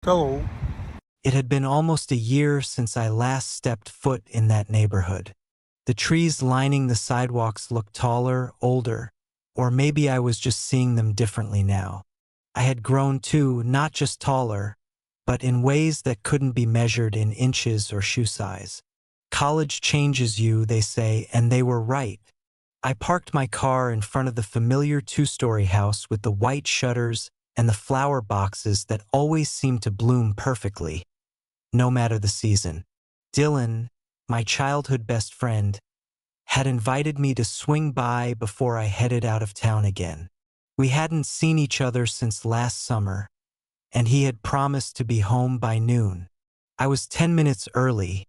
Hello. It had been almost a year since I last stepped foot in that neighborhood. The trees lining the sidewalks looked taller, older, or maybe I was just seeing them differently now. I had grown too, not just taller, but in ways that couldn't be measured in inches or shoe size. College changes you, they say, and they were right. I parked my car in front of the familiar two-story house with the white shutters and the flower boxes that always seemed to bloom perfectly, no matter the season. Dylan, my childhood best friend, had invited me to swing by before I headed out of town again. We hadn't seen each other since last summer, and he had promised to be home by noon. I was 10 minutes early,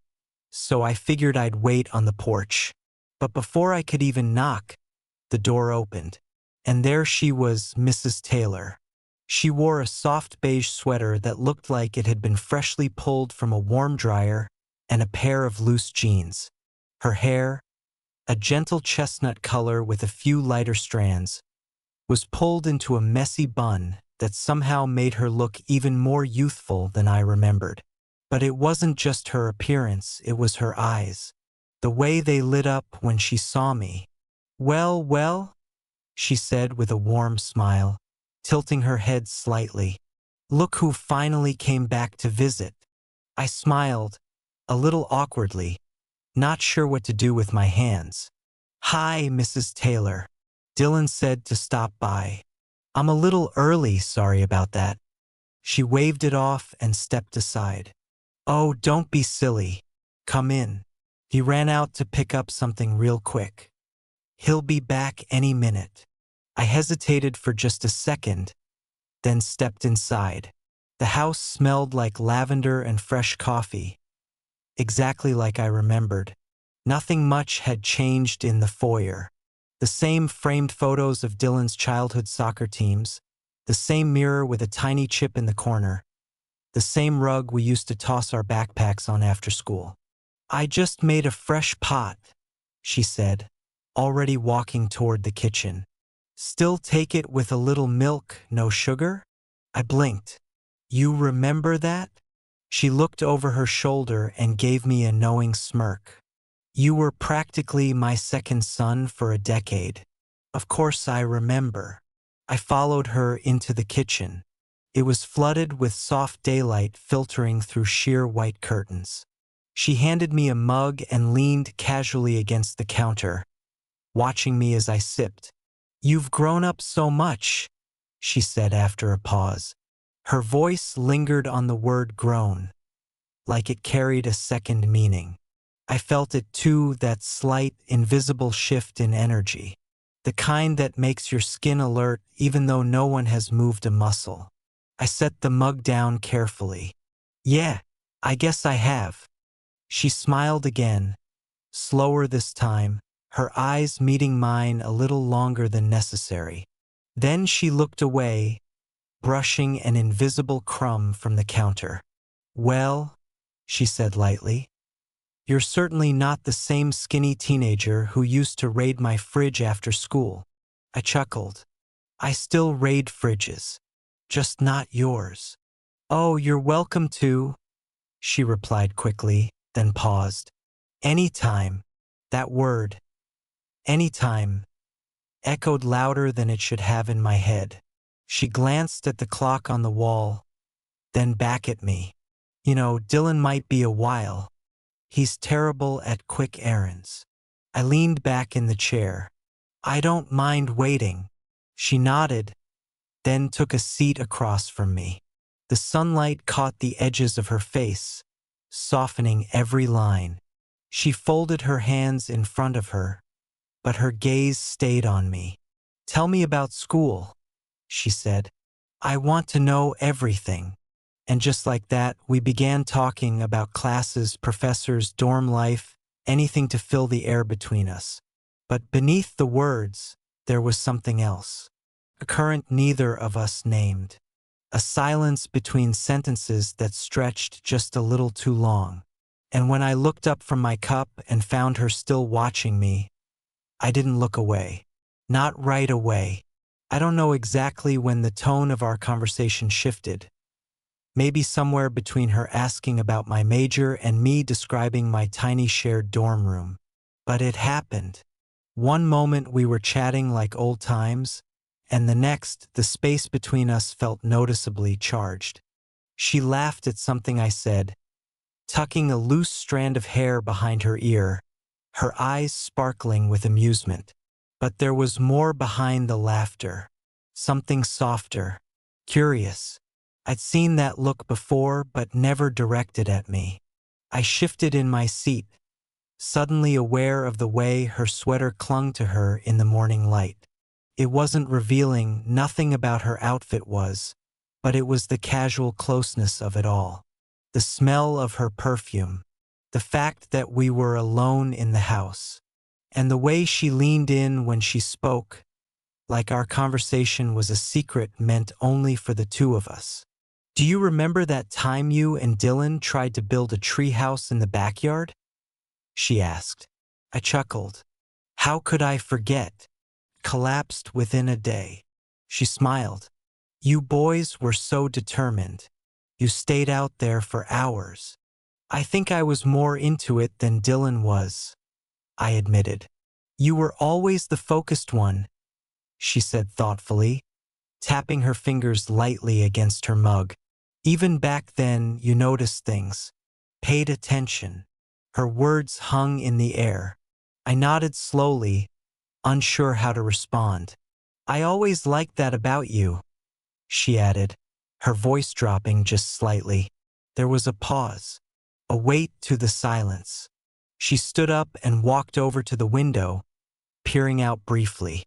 so I figured I'd wait on the porch. But before I could even knock, the door opened, and there she was, Mrs. Taylor. She wore a soft beige sweater that looked like it had been freshly pulled from a warm dryer and a pair of loose jeans. Her hair, a gentle chestnut color with a few lighter strands, was pulled into a messy bun that somehow made her look even more youthful than I remembered. But it wasn't just her appearance, it was her eyes. The way they lit up when she saw me. "Well, well," she said with a warm smile, tilting her head slightly. "Look who finally came back to visit." I smiled, a little awkwardly, not sure what to do with my hands. "Hi, Mrs. Taylor." Dylan said to stop by. "I'm a little early, sorry about that." She waved it off and stepped aside. "Oh, don't be silly. Come in." He ran out to pick up something real quick. "He'll be back any minute." I hesitated for just a second, then stepped inside. The house smelled like lavender and fresh coffee, exactly like I remembered. Nothing much had changed in the foyer. The same framed photos of Dylan's childhood soccer teams, the same mirror with a tiny chip in the corner, the same rug we used to toss our backpacks on after school. "I just made a fresh pot," she said, already walking toward the kitchen. "Still take it with a little milk, no sugar?" I blinked. "You remember that?" She looked over her shoulder and gave me a knowing smirk. "You were practically my second son for a decade." Of course I remember. I followed her into the kitchen. It was flooded with soft daylight filtering through sheer white curtains. She handed me a mug and leaned casually against the counter, watching me as I sipped. "You've grown up so much," she said after a pause. Her voice lingered on the word grown, like it carried a second meaning. I felt it too, that slight, invisible shift in energy. The kind that makes your skin alert even though no one has moved a muscle. I set the mug down carefully. "Yeah, I guess I have." She smiled again, slower this time, her eyes meeting mine a little longer than necessary. Then she looked away, brushing an invisible crumb from the counter. "Well," she said lightly, "you're certainly not the same skinny teenager who used to raid my fridge after school." I chuckled. "I still raid fridges, just not yours." "Oh, you're welcome to," she replied quickly, then paused. "Anytime." That word, anytime, echoed louder than it should have in my head. She glanced at the clock on the wall, then back at me. "You know, Dylan might be a while. He's terrible at quick errands." I leaned back in the chair. "I don't mind waiting." She nodded, then took a seat across from me. The sunlight caught the edges of her face, softening every line. She folded her hands in front of her, but her gaze stayed on me. "Tell me about school," she said. "I want to know everything." And just like that, we began talking about classes, professors, dorm life, anything to fill the air between us. But beneath the words, there was something else. A current neither of us named. A silence between sentences that stretched just a little too long. And when I looked up from my cup and found her still watching me, I didn't look away. Not right away. I don't know exactly when the tone of our conversation shifted. maybe somewhere between her asking about my major and me describing my tiny shared dorm room. But it happened. One moment we were chatting like old times, and the next, the space between us felt noticeably charged. She laughed at something I said, tucking a loose strand of hair behind her ear, her eyes sparkling with amusement. But there was more behind the laughter, something softer, curious. I'd seen that look before, but never directed at me. I shifted in my seat, suddenly aware of the way her sweater clung to her in the morning light. It wasn't revealing, nothing about her outfit was, but it was the casual closeness of it all. The smell of her perfume, the fact that we were alone in the house, and the way she leaned in when she spoke, like our conversation was a secret meant only for the two of us. Do you remember that time you and Dylan tried to build a treehouse in the backyard? She asked. I chuckled. How could I forget? Collapsed within a day. She smiled. You boys were so determined. You stayed out there for hours. I think I was more into it than Dylan was, I admitted. You were always the focused one, she said thoughtfully, tapping her fingers lightly against her mug. Even back then, you noticed things, paid attention. Her words hung in the air. I nodded slowly, unsure how to respond. I always liked that about you, she added, her voice dropping just slightly. There was a pause, a weight to the silence. She stood up and walked over to the window, peering out briefly.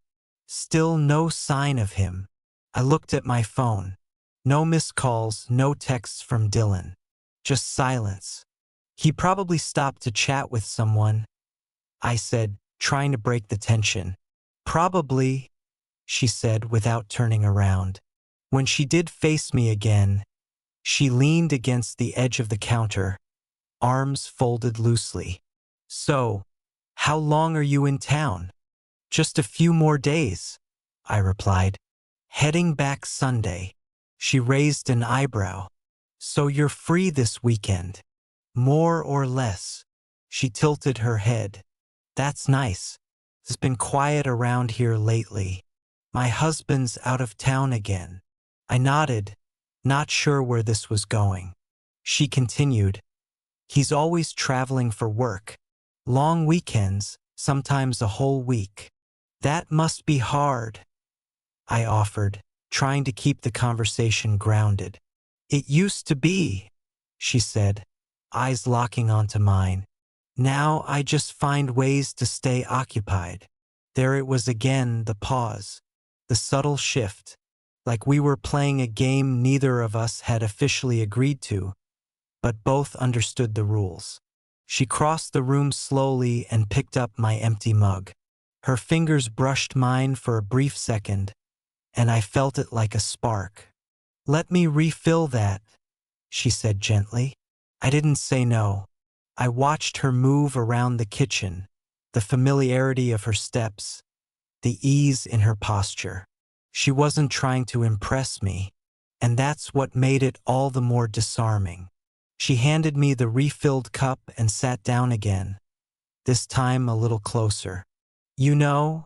Still no sign of him. I looked at my phone. No missed calls, no texts from Dylan. Just silence. He probably stopped to chat with someone, I said, trying to break the tension. Probably, she said without turning around. When she did face me again, she leaned against the edge of the counter, arms folded loosely. So, how long are you in town? Just a few more days, I replied. Heading back Sunday. She raised an eyebrow. So you're free this weekend? More or less. She tilted her head. That's nice. It's been quiet around here lately. My husband's out of town again. I nodded, not sure where this was going. She continued. He's always traveling for work. Long weekends, sometimes a whole week. That must be hard, I offered, trying to keep the conversation grounded. It used to be, she said, eyes locking onto mine. Now I just find ways to stay occupied. There it was again, the pause, the subtle shift, like we were playing a game neither of us had officially agreed to, but both understood the rules. She crossed the room slowly and picked up my empty mug. Her fingers brushed mine for a brief second, and I felt it like a spark. Let me refill that, she said gently. I didn't say no. I watched her move around the kitchen, the familiarity of her steps, the ease in her posture. She wasn't trying to impress me, and that's what made it all the more disarming. She handed me the refilled cup and sat down again, this time a little closer. You know,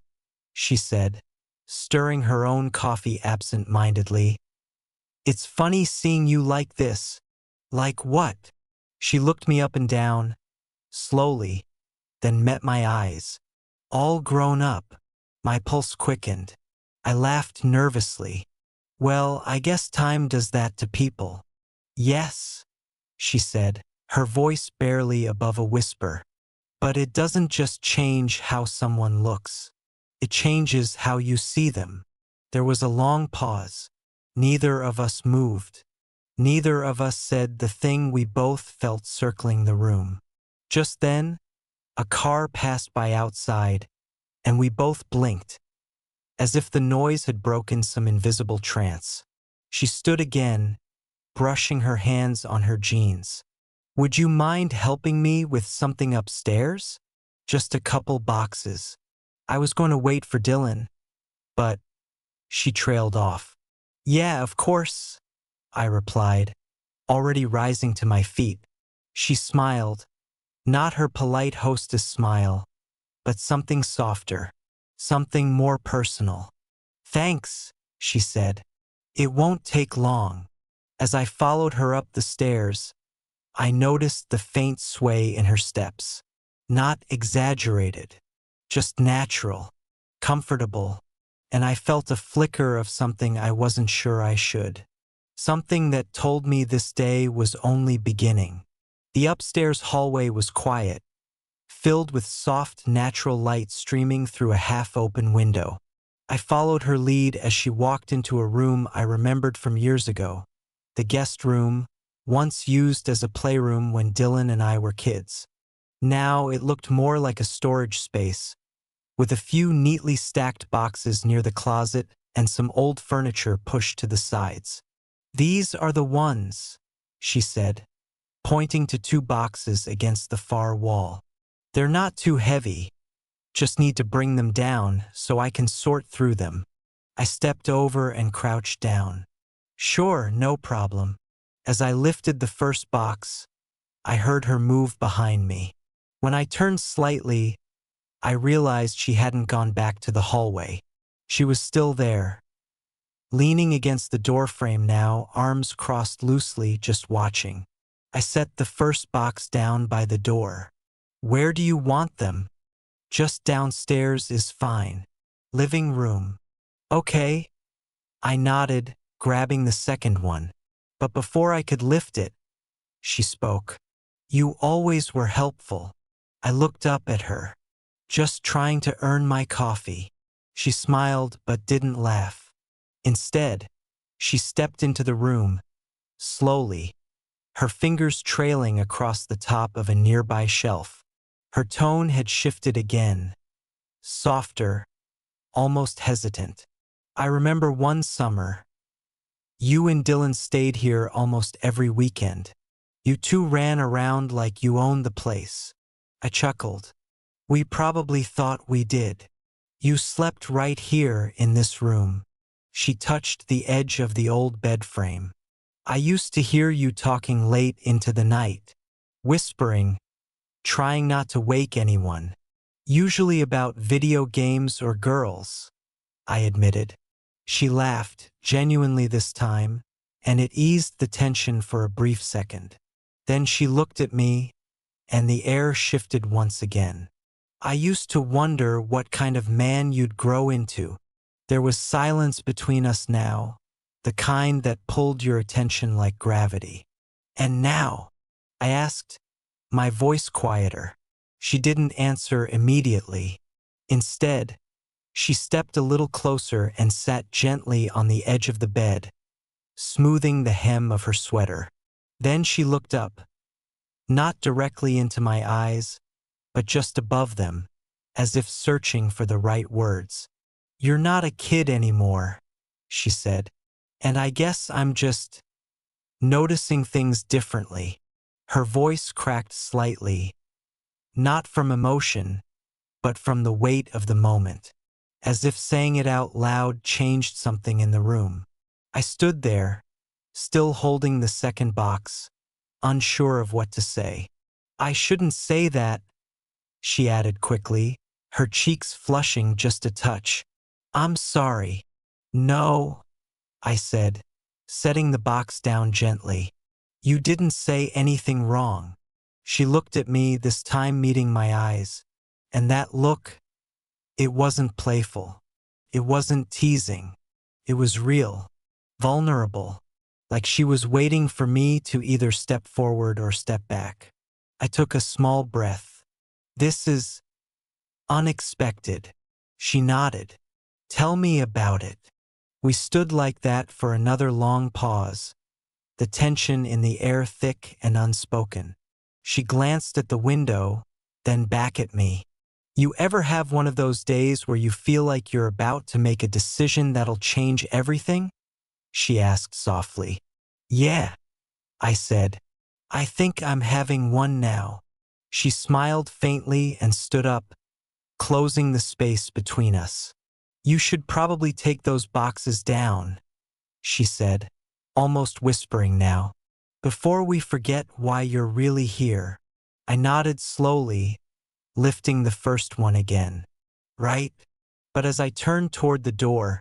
she said, stirring her own coffee absent-mindedly, it's funny seeing you like this. Like what? She looked me up and down, slowly, then met my eyes. All grown up. My pulse quickened. I laughed nervously. Well, I guess time does that to people. Yes, she said, her voice barely above a whisper. But it doesn't just change how someone looks. It changes how you see them. There was a long pause. Neither of us moved. Neither of us said the thing we both felt circling the room. Just then, a car passed by outside, and we both blinked, as if the noise had broken some invisible trance. She stood again, brushing her hands on her jeans. Would you mind helping me with something upstairs? Just a couple boxes. I was going to wait for Dylan, but she trailed off. Yeah, of course, I replied, already rising to my feet. She smiled, not her polite hostess smile, but something softer, something more personal. "Thanks," she said. "It won't take long." As I followed her up the stairs, I noticed the faint sway in her steps. Not exaggerated, just natural, comfortable, and I felt a flicker of something I wasn't sure I should. Something that told me this day was only beginning. The upstairs hallway was quiet, filled with soft, natural light streaming through a half-open window. I followed her lead as she walked into a room I remembered from years ago, the guest room, once used as a playroom when Dylan and I were kids. Now it looked more like a storage space, with a few neatly stacked boxes near the closet and some old furniture pushed to the sides. "These are the ones," she said, pointing to two boxes against the far wall. "They're not too heavy, just need to bring them down so I can sort through them." I stepped over and crouched down. "Sure, no problem." As I lifted the first box, I heard her move behind me. When I turned slightly, I realized she hadn't gone back to the hallway. She was still there, leaning against the doorframe now, arms crossed loosely, just watching. I set the first box down by the door. "Where do you want them?" "Just downstairs is fine." "Living room." "Okay." I nodded, grabbing the second one. But before I could lift it, she spoke. "You always were helpful." I looked up at her. "Just trying to earn my coffee." She smiled but didn't laugh. Instead, she stepped into the room, slowly, her fingers trailing across the top of a nearby shelf. Her tone had shifted again, softer, almost hesitant. "I remember one summer, you and Dylan stayed here almost every weekend. You two ran around like you owned the place." I chuckled. "We probably thought we did. You slept right here in this room." She touched the edge of the old bed frame. "I used to hear you talking late into the night, whispering, trying not to wake anyone. Usually about video games or girls," I admitted. She laughed, genuinely this time, and it eased the tension for a brief second. Then she looked at me, and the air shifted once again. "I used to wonder what kind of man you'd grow into." There was silence between us now, the kind that pulled your attention like gravity. "And now?" I asked, my voice quieter. She didn't answer immediately. Instead, she stepped a little closer and sat gently on the edge of the bed, smoothing the hem of her sweater. Then she looked up, not directly into my eyes, but just above them, as if searching for the right words. "You're not a kid anymore," she said, "and I guess I'm just noticing things differently." Her voice cracked slightly, not from emotion, but from the weight of the moment, as if saying it out loud changed something in the room. I stood there, still holding the second box, unsure of what to say. "I shouldn't say that," she added quickly, her cheeks flushing just a touch. "I'm sorry." "No," I said, setting the box down gently. "You didn't say anything wrong." She looked at me, this time meeting my eyes, and that look, it wasn't playful. It wasn't teasing. It was real, vulnerable, like she was waiting for me to either step forward or step back. I took a small breath. "This is unexpected." She nodded. "Tell me about it." We stood like that for another long pause, the tension in the air thick and unspoken. She glanced at the window, then back at me. "You ever have one of those days where you feel like you're about to make a decision that'll change everything?" she asked softly. "Yeah," I said. "I think I'm having one now." She smiled faintly and stood up, closing the space between us. "You should probably take those boxes down," she said, almost whispering now. Before we forget why you're really here. I nodded slowly, lifting the first one again. Right? But as I turned toward the door,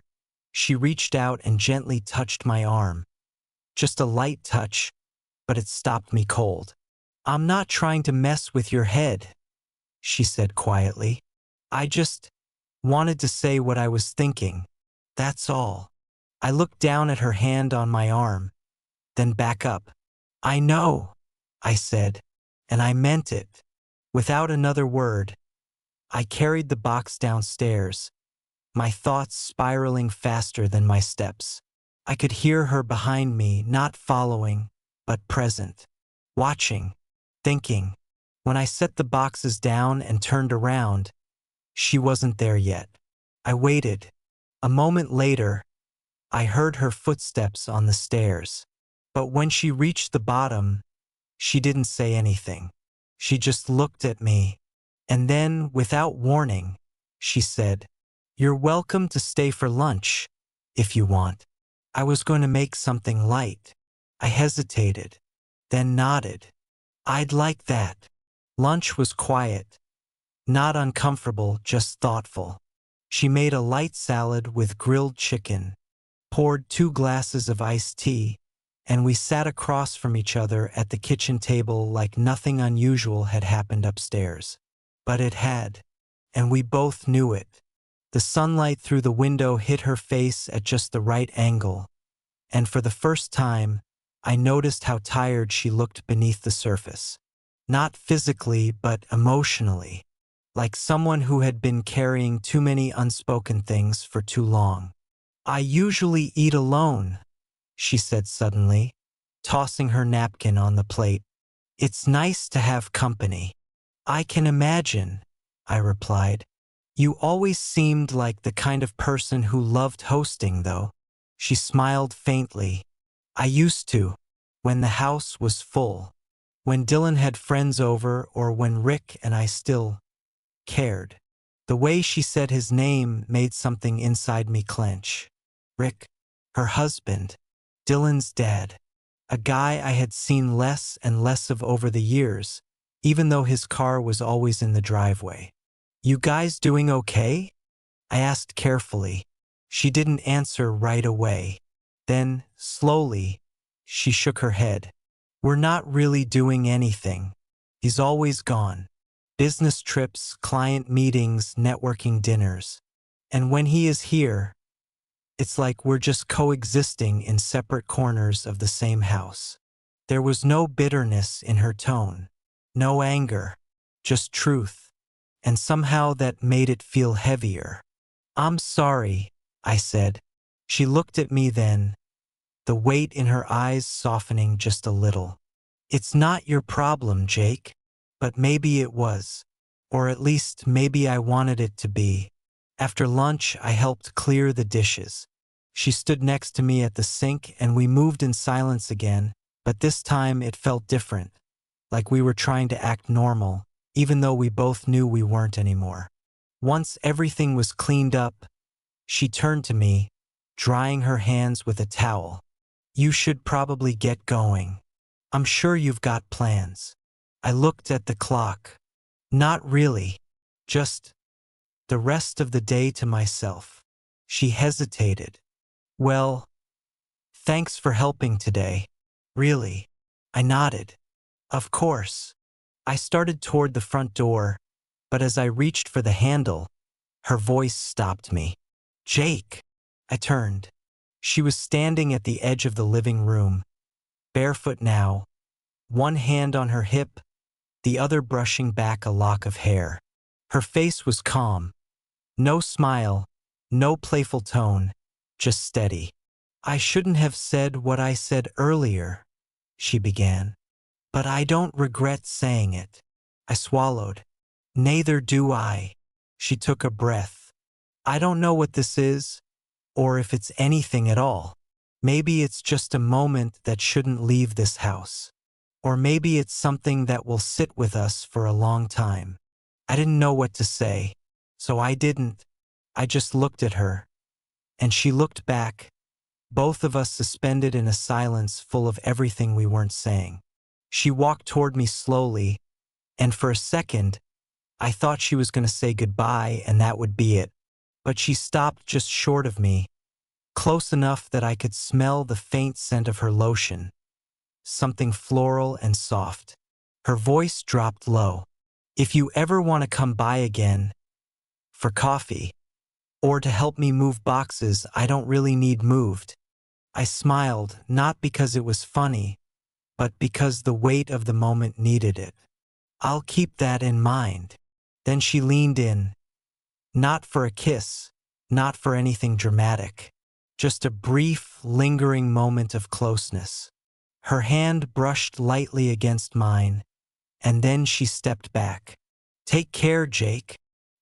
she reached out and gently touched my arm. Just a light touch, but it stopped me cold. I'm not trying to mess with your head, she said quietly. I just wanted to say what I was thinking. That's all. I looked down at her hand on my arm, then back up. I know, I said, and I meant it. Without another word, I carried the box downstairs, my thoughts spiraling faster than my steps. I could hear her behind me, not following, but present, watching, thinking. When I set the boxes down and turned around, she wasn't there yet. I waited. A moment later, I heard her footsteps on the stairs. But when she reached the bottom, she didn't say anything. She just looked at me. And then, without warning, she said, "You're welcome to stay for lunch, if you want." I was going to make something light. I hesitated, then nodded. I'd like that. Lunch was quiet, not uncomfortable, just thoughtful. She made a light salad with grilled chicken, poured 2 glasses of iced tea, and we sat across from each other at the kitchen table like nothing unusual had happened upstairs. But it had, and we both knew it. The sunlight through the window hit her face at just the right angle, and for the first time, I noticed how tired she looked beneath the surface. Not physically, but emotionally, like someone who had been carrying too many unspoken things for too long. I usually eat alone, she said suddenly, tossing her napkin on the plate. It's nice to have company. I can imagine, I replied. You always seemed like the kind of person who loved hosting, though. She smiled faintly. I used to, when the house was full, when Dylan had friends over, or when Rick and I still cared. The way she said his name made something inside me clench. Rick, her husband, Dylan's dad, a guy I had seen less and less of over the years, even though his car was always in the driveway. You guys doing okay? I asked carefully. She didn't answer right away. Then, slowly, she shook her head. We're not really doing anything. He's always gone. Business trips, client meetings, networking dinners. And when he is here, it's like we're just coexisting in separate corners of the same house. There was no bitterness in her tone, no anger, just truth. And somehow that made it feel heavier. I'm sorry, I said. She looked at me then, the weight in her eyes softening just a little. It's not your problem, Jake. But maybe it was. Or at least maybe I wanted it to be. After lunch, I helped clear the dishes. She stood next to me at the sink and we moved in silence again, but this time it felt different, like we were trying to act normal, even though we both knew we weren't anymore. Once everything was cleaned up, she turned to me, drying her hands with a towel. You should probably get going. I'm sure you've got plans. I looked at the clock. Not really. Just the rest of the day to myself. She hesitated. Well, thanks for helping today. Really? I nodded. Of course. I started toward the front door, but as I reached for the handle, her voice stopped me. Jake! I turned. She was standing at the edge of the living room, barefoot now, one hand on her hip, the other brushing back a lock of hair. Her face was calm. No smile, no playful tone, just steady. I shouldn't have said what I said earlier, she began. But I don't regret saying it. I swallowed. Neither do I. She took a breath. I don't know what this is, or if it's anything at all. Maybe it's just a moment that shouldn't leave this house. Or maybe it's something that will sit with us for a long time. I didn't know what to say, so I didn't. I just looked at her. And she looked back, both of us suspended in a silence full of everything we weren't saying. She walked toward me slowly, and for a second, I thought she was going to say goodbye and that would be it. But she stopped just short of me, close enough that I could smell the faint scent of her lotion, something floral and soft. Her voice dropped low. "If you ever want to come by again, for coffee, or to help me move boxes I don't really need moved." I smiled, not because it was funny, but because the weight of the moment needed it. "I'll keep that in mind." Then she leaned in, not for a kiss, not for anything dramatic, just a brief, lingering moment of closeness. Her hand brushed lightly against mine, and then she stepped back. "Take care, Jake."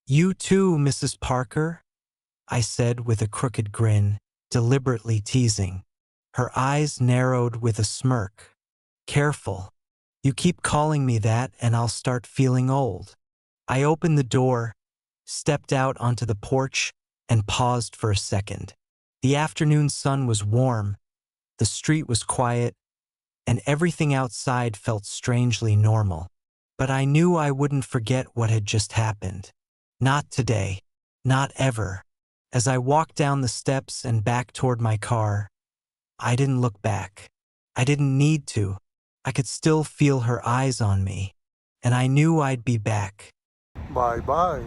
"You too, Mrs. Parker," I said with a crooked grin, deliberately teasing. Her eyes narrowed with a smirk. "Careful. You keep calling me that and I'll start feeling old." I opened the door, stepped out onto the porch, and paused for a second. The afternoon sun was warm, the street was quiet, and everything outside felt strangely normal. But I knew I wouldn't forget what had just happened. Not today. Not ever. As I walked down the steps and back toward my car, I didn't look back. I didn't need to. I could still feel her eyes on me, and I knew I'd be back. Bye bye.